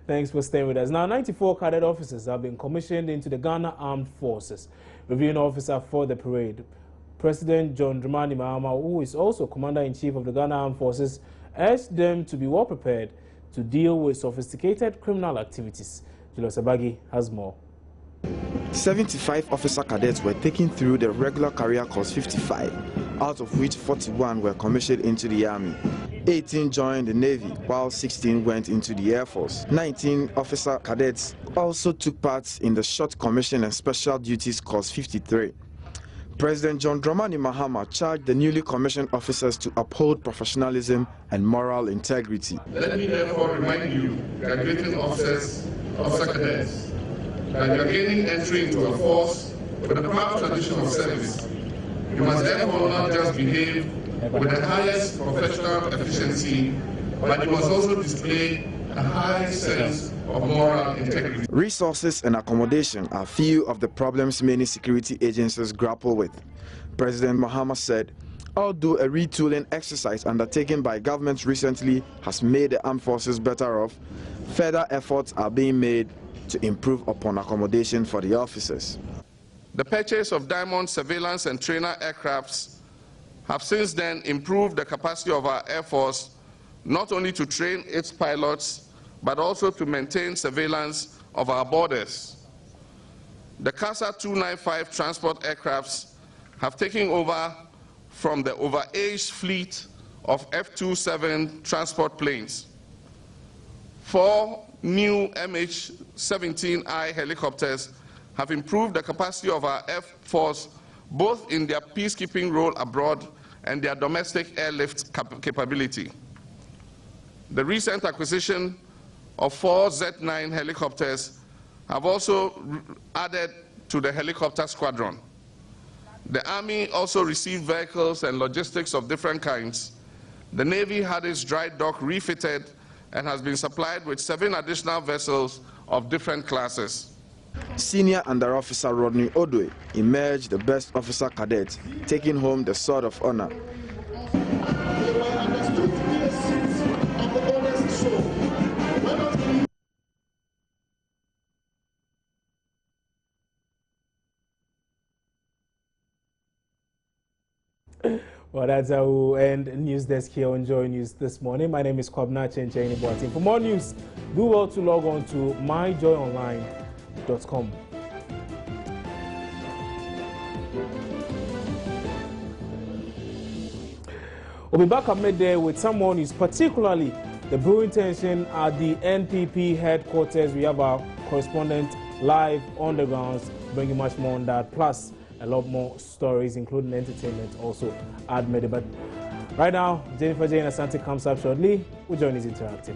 Thanks for staying with us. Now, 94 cadet officers have been commissioned into the Ghana Armed Forces. Reviewing officer for the parade, President John Dramani Mahama, who is also Commander-in-Chief of the Ghana Armed Forces, urged them to be well prepared to deal with sophisticated criminal activities. Julius Abagi has more. 75 officer cadets were taken through the regular career course 55, out of which 41 were commissioned into the Army. 18 joined the Navy, while 16 went into the Air Force. 19 officer cadets also took part in the Short Commission and Special Duties course 53. President John Dramani Mahama charged the newly commissioned officers to uphold professionalism and moral integrity. Let me therefore remind you, graduating officer cadets, that you are gaining entry into a force with a proud tradition of service. You must therefore not just behave with the highest professional efficiency, but you must also display a high sense of moral integrity. Resources and accommodation are few of the problems many security agencies grapple with. President Mahama said, although a retooling exercise undertaken by government recently has made the armed forces better off, further efforts are being made to improve upon accommodation for the officers. The purchase of Diamond surveillance and trainer aircrafts have since then improved the capacity of our Air Force not only to train its pilots, but also to maintain surveillance of our borders. The CASA 295 transport aircrafts have taken over from the overaged fleet of F-27 transport planes. 4 new MH-17I helicopters have improved the capacity of our Air Force both in their peacekeeping role abroad and their domestic airlift capability. The recent acquisition of 4 Z9 helicopters have also added to the helicopter squadron. The Army also received vehicles and logistics of different kinds. The Navy had its dry dock refitted and has been supplied with 7 additional vessels of different classes. Senior Under Officer Rodney Odwe emerged the best officer cadet, taking home the Sword of Honor. Well, that's how we'll end News Desk here on Joy News this morning. My name is Kwabna Chencheni Boating. For more news, do well to log on to myjoyonline.com. We'll be back at midday with some more news, particularly the brewing tension at the NPP headquarters. We have our correspondent live on the grounds, bringing much more on that, plus a lot more stories, including entertainment, also admitted. But right now, Jennifer Jane Asante comes up shortly. We'll join us interactive.